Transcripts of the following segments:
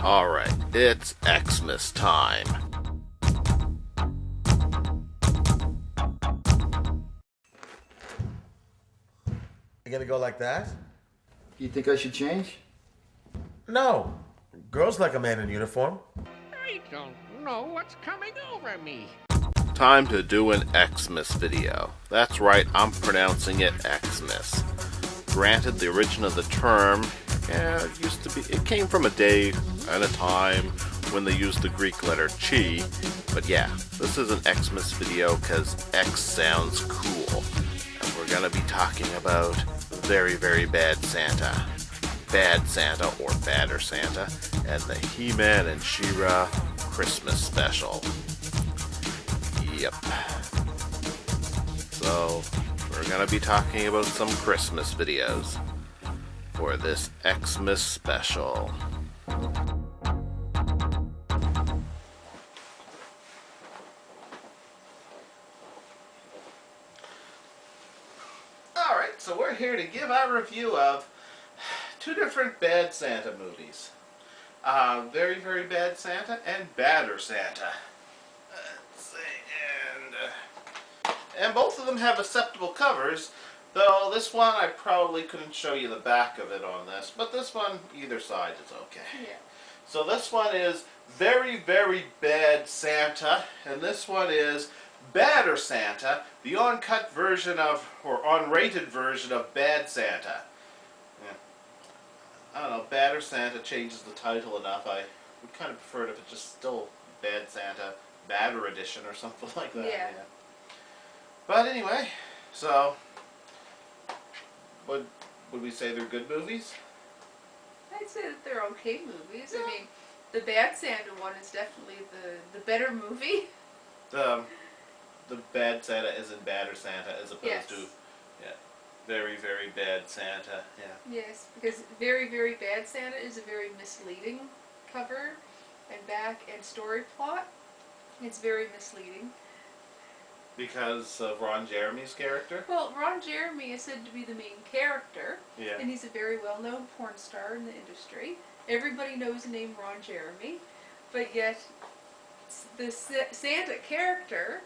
Alright, it's Xmas time. You gonna go like that? You think I should change? No. Girls like a man in uniform. I don't know what's coming over me. Time to do an Xmas video. That's right, I'm pronouncing it Xmas. Granted, the origin of the term, it came from a day and a time when they used the Greek letter chi, but yeah, this is an Xmas video because X sounds cool. And we're gonna be talking about Very, Very Bad Santa. Bad Santa, or Badder Santa, and the He-Man and She-Ra Christmas special. Yep. So, we're gonna be talking about some Christmas videos for this Xmas special. Alright, so we're here to give our review of two different Bad Santa movies. Very, Very Bad Santa and Badder Santa. Let's see, and both of them have acceptable covers, though this one I probably couldn't show you the back of it on this, but this one, either side is okay. Yeah. So this one is Very, Very Bad Santa, and this one is Badder Santa, the uncut version of, or unrated version of Bad Santa. I don't know, Badder Santa changes the title enough. I would kind of prefer it if it's just still Bad Santa, Badder Edition or something like that. Yeah. But anyway, so, would we say they're good movies? I'd say that they're okay movies. I mean, the Bad Santa one is definitely the better movie. The Bad Santa is in Badder Santa as opposed to, Very, Very Bad Santa, Yes, because Very, Very Bad Santa is a very misleading cover and back and story plot. It's very misleading. Because of Ron Jeremy's character? Well, Ron Jeremy is said to be the main character, Yeah. and he's a very well-known porn star in the industry. Everybody knows the name Ron Jeremy, but yet the Santa character,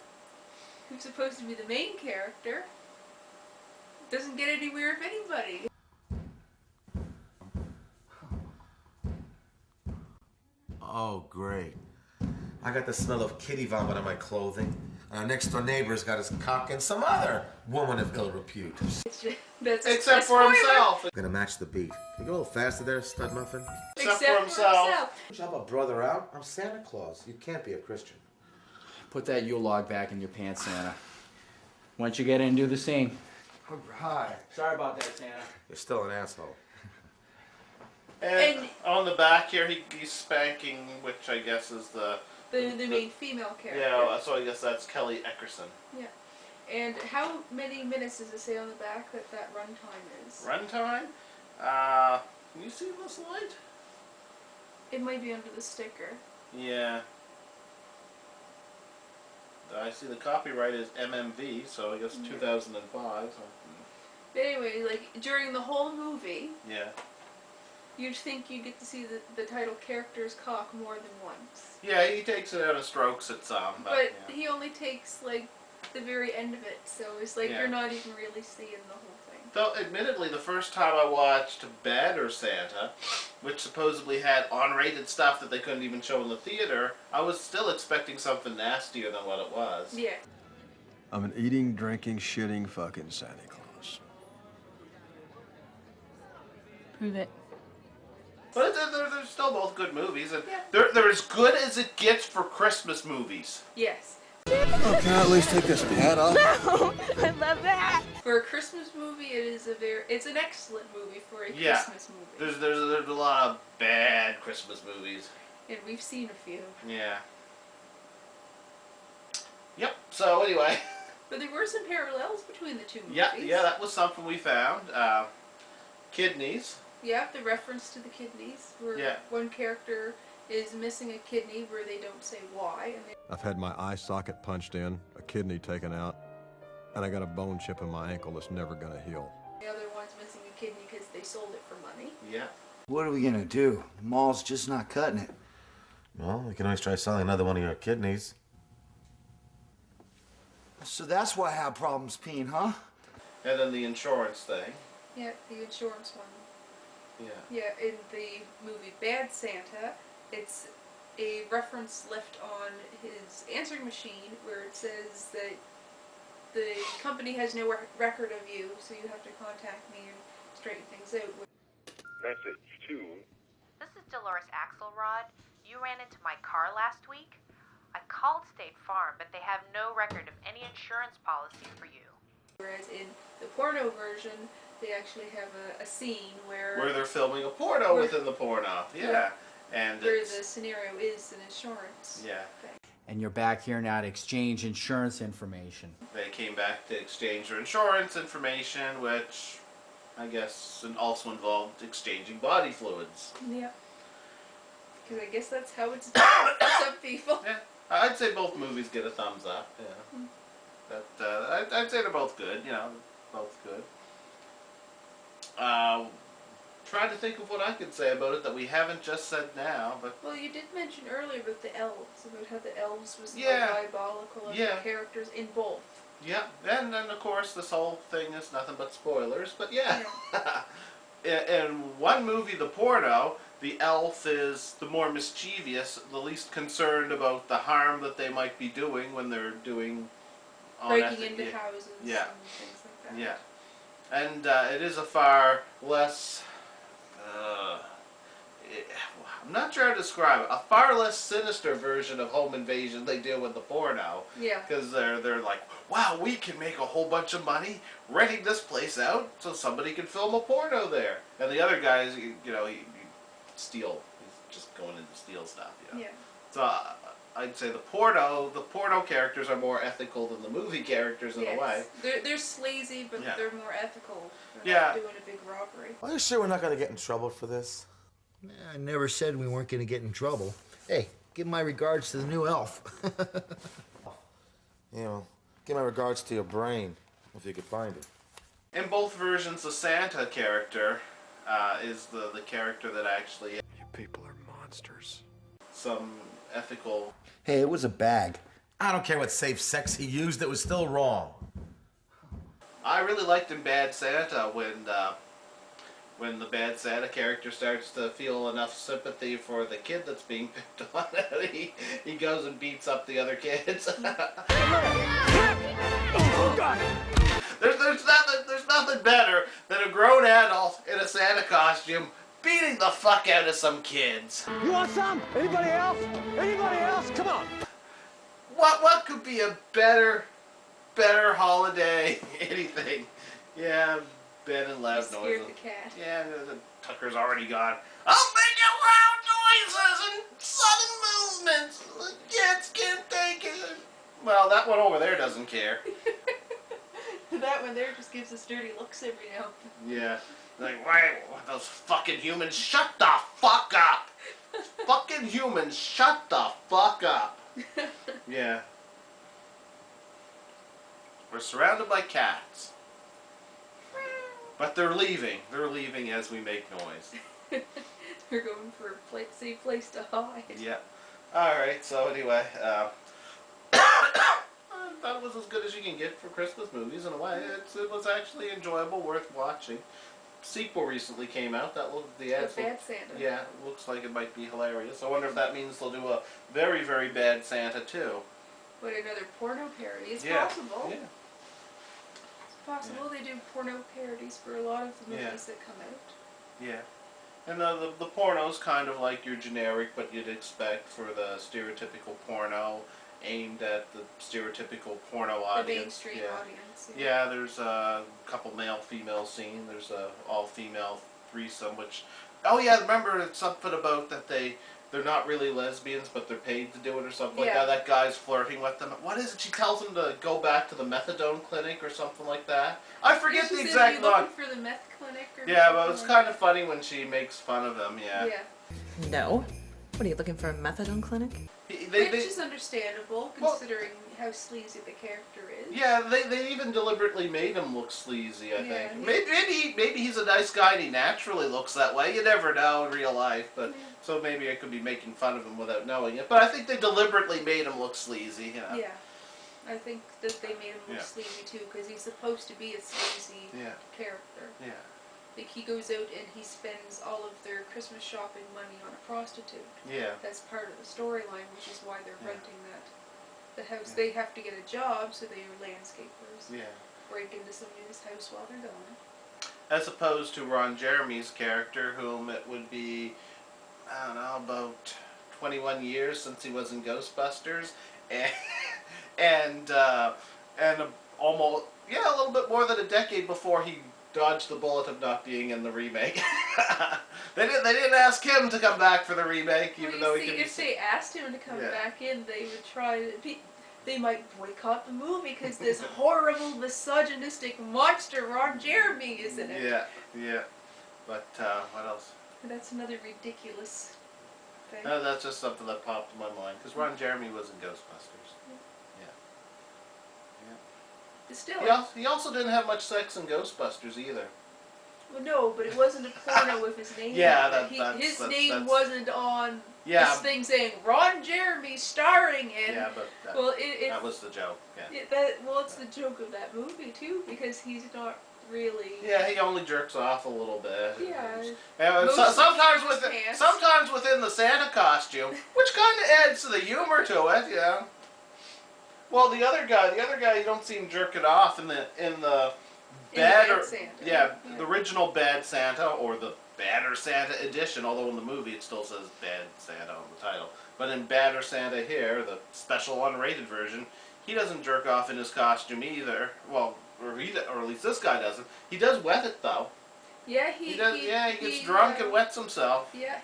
who's supposed to be the main character, doesn't get anywhere with anybody. Oh, great. I got the smell of kitty vomit on my clothing. And our next door neighbor's got his cock in some other woman of ill repute. It's just, that's Except a for spoiler. himself. I'm gonna match the beat. Can you go a little faster there, stud muffin? Except for himself. Job a brother out? I'm Santa Claus. You can't be a Christian. Put that Yule log back in your pants, Santa. Once you get in, do the same. Alright. Sorry about that, Santa. You're still an asshole. And on the back here, he's spanking, which I guess is the main female character. yeah. So I guess that's Kelly Eckerson. Yeah. And how many minutes does it say on the back that runtime is? Runtime? Can you see this light? It might be under the sticker. Yeah. I see the copyright is MMV, so I guess 2005. So. But anyway, like during the whole movie, Yeah. you'd think you get to see the title character's cock more than once. Yeah, he takes it out and strokes it some, But he only takes like the very end of it, so it's like Yeah. you're not even really seeing the whole thing. Though, admittedly, the first time I watched Badder Santa, which supposedly had unrated stuff that they couldn't even show in the theater, I was still expecting something nastier than what it was. Yeah. I'm an eating, drinking, shitting fucking Santa Claus. Prove it. But they're still both good movies, and Yeah. they're as good as it gets for Christmas movies. Yes. Oh, can I at least take this hat off? I love that. For a Christmas movie, it's an excellent movie for a Yeah. Christmas movie. There's a lot of bad Christmas movies. And we've seen a few. Yeah. Yep. So anyway, But there were some parallels between the two movies. yeah, that was something we found. Kidneys. Yeah, the reference to the kidneys, where Yeah. one character is missing a kidney where they don't say why, and I've had my eye socket punched in, a kidney taken out, and I got a bone chip in my ankle that's never gonna heal. the other one's missing a kidney because they sold it for money. Yeah. What are we gonna do? The mall's just not cutting it. Well, we can always try selling another one of your kidneys. So that's why I have problems peeing, huh? And then the insurance thing. Yeah, the insurance one. Yeah. Yeah, in the movie Bad Santa, it's a reference left on his answering machine where it says that the company has no record of you, so you have to contact me and straighten things out. Message 2. This is Dolores Axelrod. You ran into my car last week. I called State Farm, but they have no record of any insurance policy for you. Whereas in the porno version, they actually have a scene where They're filming a porno within the porno. Yeah. And where the scenario is an insurance yeah. thing. And you're back here now to exchange insurance information. They came back to exchange their insurance information, which I guess also involved exchanging body fluids. Yeah. Because I guess that's how it's done for some people. Yeah. I'd say both movies get a thumbs up. Yeah. But I'd say they're both good. You know, both good. Trying to think of what I could say about it that we haven't just said now, but Well, you did mention earlier about the elves, about how the elves was Yeah. more diabolical of Yeah. the characters in both. yeah. And then of course this whole thing is nothing but spoilers. But yeah. In one movie, the porno, the elf is the more mischievous, the least concerned about the harm that they might be doing when they're doing Breaking into houses Yeah. and things like that. Yeah, and it is a far less. I'm not sure how to describe it. A far less sinister version of home invasion they do with the porno. Yeah. Because they're like, wow, we can make a whole bunch of money renting this place out so somebody can film a porno there. And the other guys, he steal. He's just going in to steal stuff. You know? Yeah. So I'd say the porno characters are more ethical than the movie characters in a way. They're sleazy, but Yeah. they're more ethical. They're Yeah. not doing a big robbery. Are you sure we're not going to get in trouble for this? I never said we weren't gonna get in trouble. Hey, give my regards to the new elf. You know, give my regards to your brain, if you could find it. In both versions, the Santa character is the character that actually You people are monsters. some ethical. Hey, it was a bag. I don't care what safe sex he used, it was still wrong. I really liked in Bad Santa when the Bad Santa character starts to feel enough sympathy for the kid that's being picked on, he goes and beats up the other kids. There's nothing better than a grown adult in a Santa costume beating the fuck out of some kids. You want some? Anybody else? Anybody else? Come on. What could be a better holiday? Anything? Yeah, Ben and Lev Scared noises. the cat. Yeah, Tucker's already gone. I'll make loud noises and sudden movements. The kids can't take it. Well, that one over there doesn't care. That one there just gives us dirty looks every now and then. Yeah. Like, why those fucking humans? Shut the fuck up! Fucking humans, shut the fuck up! Yeah. We're surrounded by cats. But they're leaving. They're leaving as we make noise. They're going for a safe place to hide. Yeah. Alright, so anyway, I thought it was as good as you can get for Christmas movies in a way. It was actually enjoyable, worth watching. Sequel recently came out. That looked the ads. Bad Santa. Yeah, looks like it might be hilarious. I wonder if that means they'll do a very, very bad Santa too. But another porno parody. It's Yeah. possible. Yeah. It's possible they do porno parodies for a lot of the movies Yeah. that come out. Yeah. And the porno's kind of like your generic, what you'd expect for the stereotypical porno, aimed at the stereotypical porno The audience. mainstream Yeah. audience. Yeah, there's a couple male-female scene. There's a all-female threesome, which... Oh yeah, remember it's something about that they're not really lesbians, but they're paid to do it or something like Yeah. that. That guy's flirting with them. What is it? She tells him to go back to the methadone clinic or something like that. I forget She the said, exact "You line. looking for the meth clinic or Yeah, but something it's like kind of funny when she makes fun of him, that? yeah. Yeah. No. What are you looking for, a methadone clinic? Which is understandable, Well, considering how sleazy the character is. Yeah, they even deliberately made him look sleazy, I Yeah, think. Maybe he's a nice guy and he naturally looks that way. You never know in real life, but so maybe I could be making fun of him without knowing it. But I think they deliberately made him look sleazy, you know. Yeah. I think that they made him look sleazy too, because he's supposed to be a sleazy character. Yeah. Like, he goes out and he spends all of their Christmas shopping money on a prostitute. Yeah. That's part of the storyline, which is why they're renting the house. They have to get a job, so they are landscapers. Yeah. Break into somebody's house while they're gone. As opposed to Ron Jeremy's character, whom it would be, I don't know, about 21 years since he was in Ghostbusters, and almost, a little bit more than a decade before he dodged the bullet of not being in the remake. They didn't ask him to come back for the remake, even though he could be. If they asked him to come back in, they would try to. They might boycott the movie because this horrible, misogynistic monster Ron Jeremy is in it. Yeah. But what else? And that's another ridiculous thing. No, that's just something that popped in my mind because Ron Jeremy was in Ghostbusters. Still, he also didn't have much sex in Ghostbusters either. Well, no, but it wasn't a porno with his name. His name wasn't on this thing saying Ron Jeremy starring in. Yeah, but that was the joke. Yeah. It's the joke of that movie too, because he's not really. Yeah, he only jerks off a little bit. Yeah. Sometimes within the Santa costume, which kind of adds to the humor to it. Yeah. Well, the other guy, you don't see him jerking off in the Bad Santa. The original Bad Santa or the Badder Santa edition. Although in the movie it still says Bad Santa on the title, but in Badder Santa here, the special unrated version, he doesn't jerk off in his costume either. Well, or at least this guy doesn't. He does wet it though. Yeah, he does. He gets drunk and wets himself. Yeah,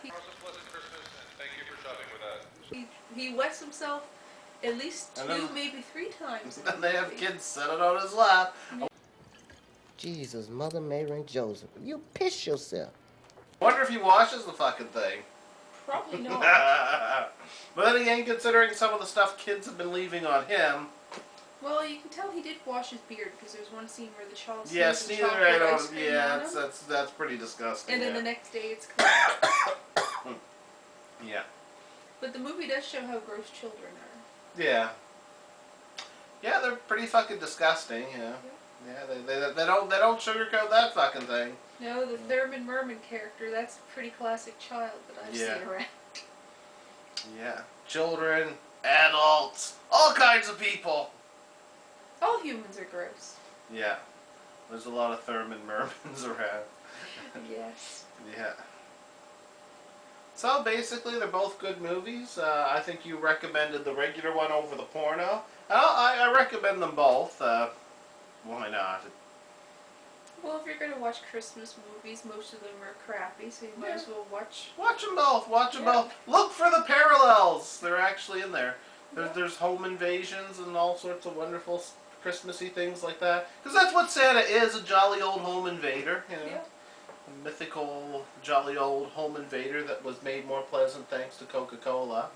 he wets himself at least two, maybe three times. And then they have kids sitting on his lap. Jesus, Mother Mary and Joseph, you piss yourself. I wonder if he washes the fucking thing. Probably not. But then again, considering some of the stuff kids have been leaving on him. Well, you can tell he did wash his beard because there's one scene where the child sneezes right on him. Yeah, that's pretty disgusting. And then the next day it's clean. Yeah. But the movie does show how gross children are. Yeah. Yeah, they're pretty fucking disgusting. Yeah. Yeah, they don't sugarcoat that fucking thing. No, the Thurman Merman character, that's a pretty classic child that I've seen around. Yeah. Children, adults, all kinds of people. All humans are gross. Yeah. There's a lot of Thurman Mermans around. Yes. Yeah. So basically, they're both good movies. I think you recommended the regular one over the porno. I recommend them both. Why not? Well, if you're going to watch Christmas movies, most of them are crappy, so you might as well watch... Watch them both. Watch them both. Look for the parallels. They're actually in there. There's home invasions and all sorts of wonderful Christmassy things like that. Because that's what Santa is, a jolly old home invader. You know? A mythical, jolly old home invader that was made more pleasant thanks to Coca-Cola.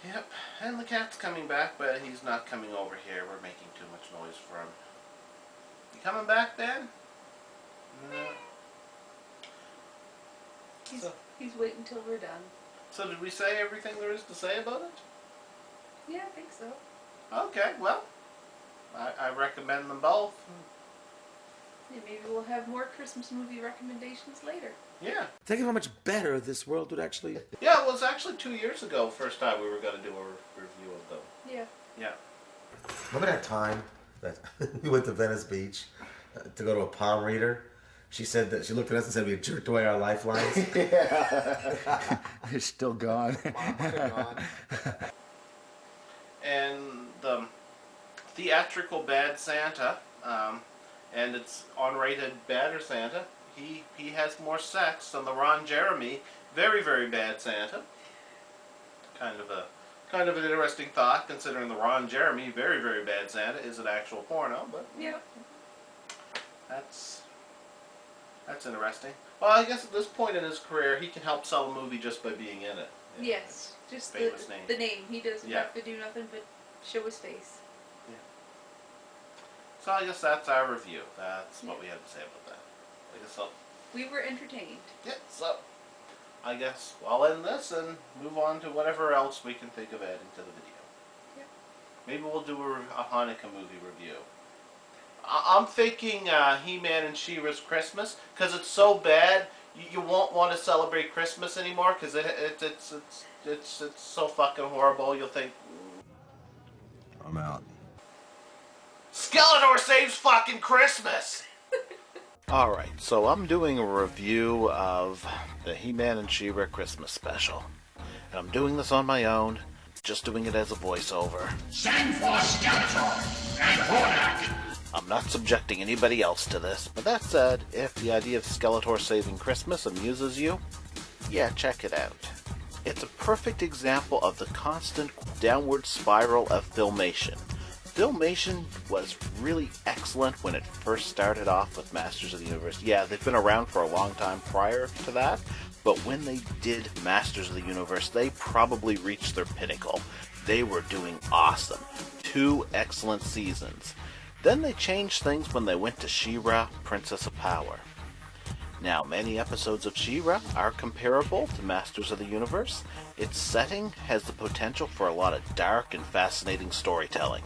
Yep. And the cat's coming back, but he's not coming over here. We're making too much noise for him. You coming back, Dan? No. He's waiting till we're done. So did we say everything there is to say about it? Yeah, I think so. Okay, well, I recommend them both. Yeah, maybe we'll have more Christmas movie recommendations later. Yeah. Think of how much better this world would actually... Yeah, it was actually 2 years ago, first time we were going to do a review of them. Yeah. Yeah. Remember that time that we went to Venice Beach to go to a palm reader? She said that she looked at us and said we had jerked away our lifelines. Yeah. They're still gone. And the theatrical Bad Santa, and it's unrated Badder Santa, he has more sex than the Ron Jeremy very, very Bad Santa. Kind of an interesting thought, considering the Ron Jeremy very, very Bad Santa is an actual porno, but that's interesting. Well, I guess at this point in his career, he can help sell a movie just by being in it. Yes, just famous name. the name. He doesn't have to do nothing but show his face. So I guess that's our review. That's what we have to say about that. I guess so. We were entertained. Yeah, so I guess I'll end this and move on to whatever else we can think of adding to the video. Yeah. Maybe we'll do a Hanukkah movie review. I'm thinking He-Man and She-Ra's Christmas, because it's so bad you won't want to celebrate Christmas anymore, because it's so fucking horrible. You'll think, I'm out. Skeletor saves fucking Christmas! Alright, so I'm doing a review of the He-Man and She-Ra Christmas special. And I'm doing this on my own, just doing it as a voiceover. Send for Skeletor and Hordak! I'm not subjecting anybody else to this, but that said, if the idea of Skeletor saving Christmas amuses you, yeah, check it out. It's a perfect example of the constant downward spiral of Filmation. Filmation was really excellent when it first started off with Masters of the Universe. Yeah, they've been around for a long time prior to that, but when they did Masters of the Universe, they probably reached their pinnacle. They were doing awesome. 2 excellent seasons. Then they changed things when they went to She-Ra, Princess of Power. Now, many episodes of She-Ra are comparable to Masters of the Universe. Its setting has the potential for a lot of dark and fascinating storytelling.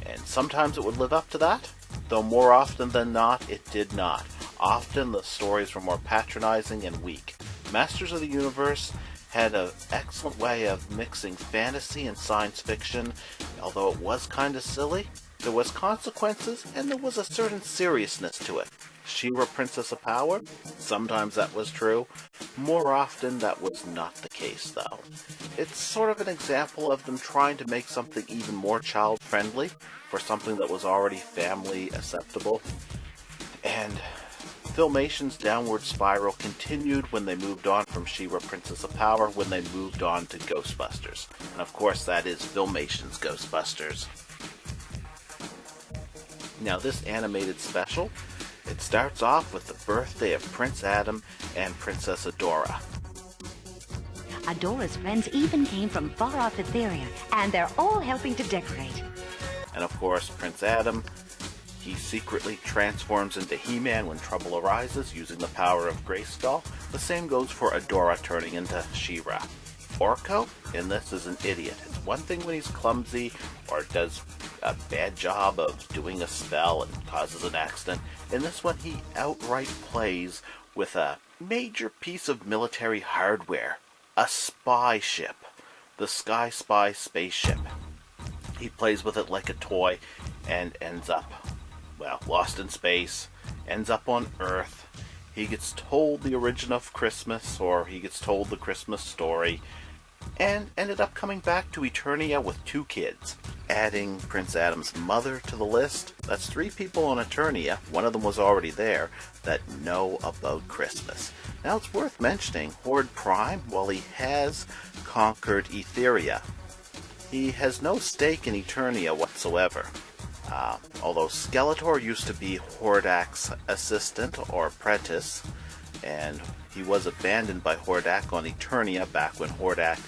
And sometimes it would live up to that, though more often than not, it did not. Often the stories were more patronizing and weak. Masters of the Universe had an excellent way of mixing fantasy and science fiction. Although it was kind of silly, there was consequences, and there was a certain seriousness to it. She-Ra, Princess of Power? Sometimes that was true. More often that was not the case, though. It's sort of an example of them trying to make something even more child-friendly for something that was already family acceptable. And Filmation's downward spiral continued when they moved on from She-Ra, Princess of Power, when they moved on to Ghostbusters. And of course that is Filmation's Ghostbusters. Now this animated special, it starts off with the birthday of Prince Adam and Princess Adora. Adora's friends even came from far-off Etheria, and they're all helping to decorate. And of course, Prince Adam, he secretly transforms into He-Man when trouble arises using the power of Grayskull. The same goes for Adora turning into She-Ra. Orko, in this, is an idiot. It's one thing when he's clumsy or does a bad job of doing a spell and causes an accident. In this one, he outright plays with a major piece of military hardware. A spy ship. The Sky Spy spaceship. He plays with it like a toy and ends up, well, lost in space, ends up on Earth. He gets told the origin of Christmas, or he gets told the Christmas story, and ended up coming back to Eternia with 2 kids. Adding Prince Adam's mother to the list, that's 3 people on Eternia, one of them was already there, that know about Christmas. Now it's worth mentioning, Horde Prime, while he has conquered Etheria, he has no stake in Eternia whatsoever. Although Skeletor used to be Hordak's assistant or apprentice, and he was abandoned by Hordak on Eternia back when Hordak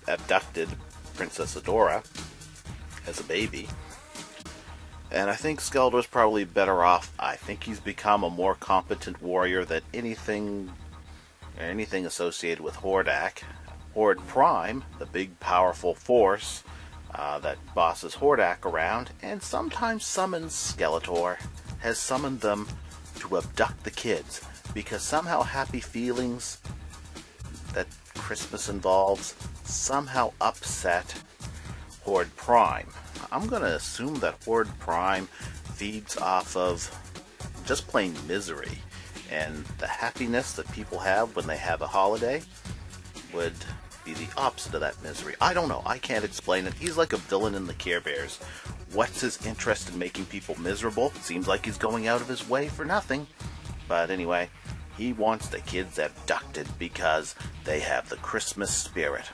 abducted Princess Adora as a baby. And I think Skeletor's probably better off. I think he's become a more competent warrior than anything associated with Hordak. Horde Prime, the big powerful force that bosses Hordak around and sometimes summons Skeletor, has summoned them to abduct the kids, because somehow happy feelings that Christmas involves somehow upset Horde Prime. I'm going to assume that Horde Prime feeds off of just plain misery, and the happiness that people have when they have a holiday would be the opposite of that misery. I don't know. I can't explain it. He's like a villain in the Care Bears. What's his interest in making people miserable? Seems like he's going out of his way for nothing. But anyway, he wants the kids abducted because they have the Christmas spirit.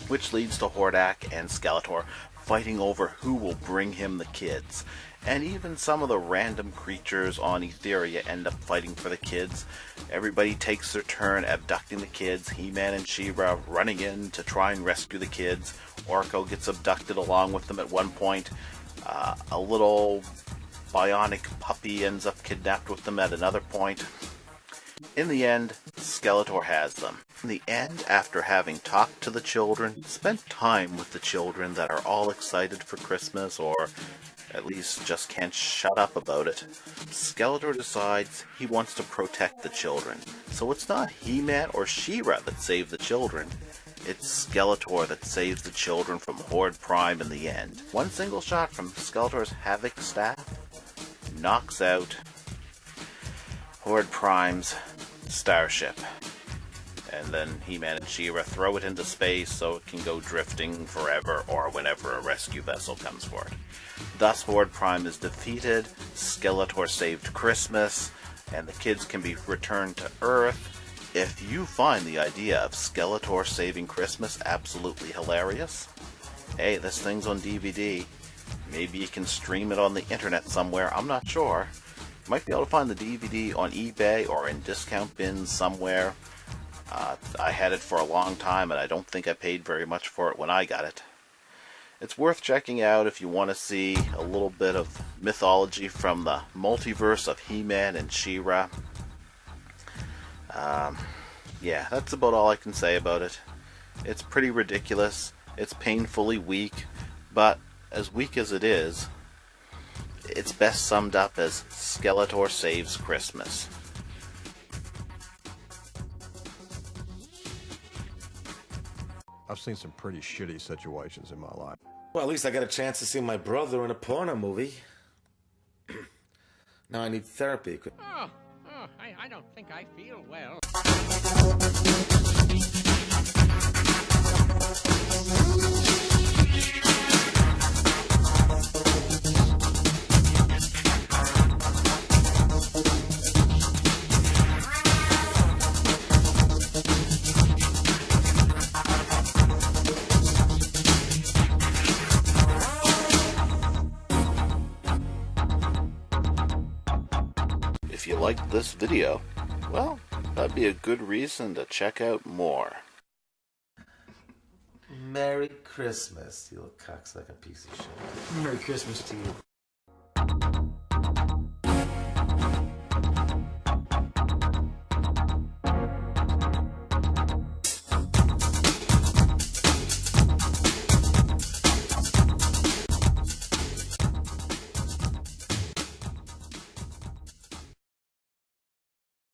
Which leads to Hordak and Skeletor fighting over who will bring him the kids. And even some of the random creatures on Etheria end up fighting for the kids. Everybody takes their turn abducting the kids. He-Man and She-Ra running in to try and rescue the kids. Orko gets abducted along with them at one point. A little bionic puppy ends up kidnapped with them at another point. In the end, Skeletor has them. In the end, after having talked to the children, spent time with the children that are all excited for Christmas, or at least just can't shut up about it, Skeletor decides he wants to protect the children. So it's not He-Man or She-Ra that save the children. It's Skeletor that saves the children from Horde Prime in the end. One single shot from Skeletor's Havoc staff knocks out Horde Prime's starship. And then He-Man and She-Ra throw it into space so it can go drifting forever or whenever a rescue vessel comes for it. Thus, Horde Prime is defeated, Skeletor saved Christmas, and the kids can be returned to Earth. If you find the idea of Skeletor saving Christmas absolutely hilarious, hey, this thing's on DVD. Maybe you can stream it on the internet somewhere, I'm not sure. You might be able to find the DVD on eBay or in discount bins somewhere. I had it for a long time and I don't think I paid very much for it when I got it. It's worth checking out if you want to see a little bit of mythology from the multiverse of He-Man and She-Ra. Yeah, that's about all I can say about it. It's pretty ridiculous. It's painfully weak, but as weak as it is, it's best summed up as Skeletor saves Christmas. I've seen some pretty shitty situations in my life. Well, at least I got a chance to see my brother in a porno movie. Now I need therapy. I don't think I feel well. If you liked this video, well, that'd be a good reason to check out more. Merry Christmas, you little cocksucking piece of shit. Merry Christmas to you.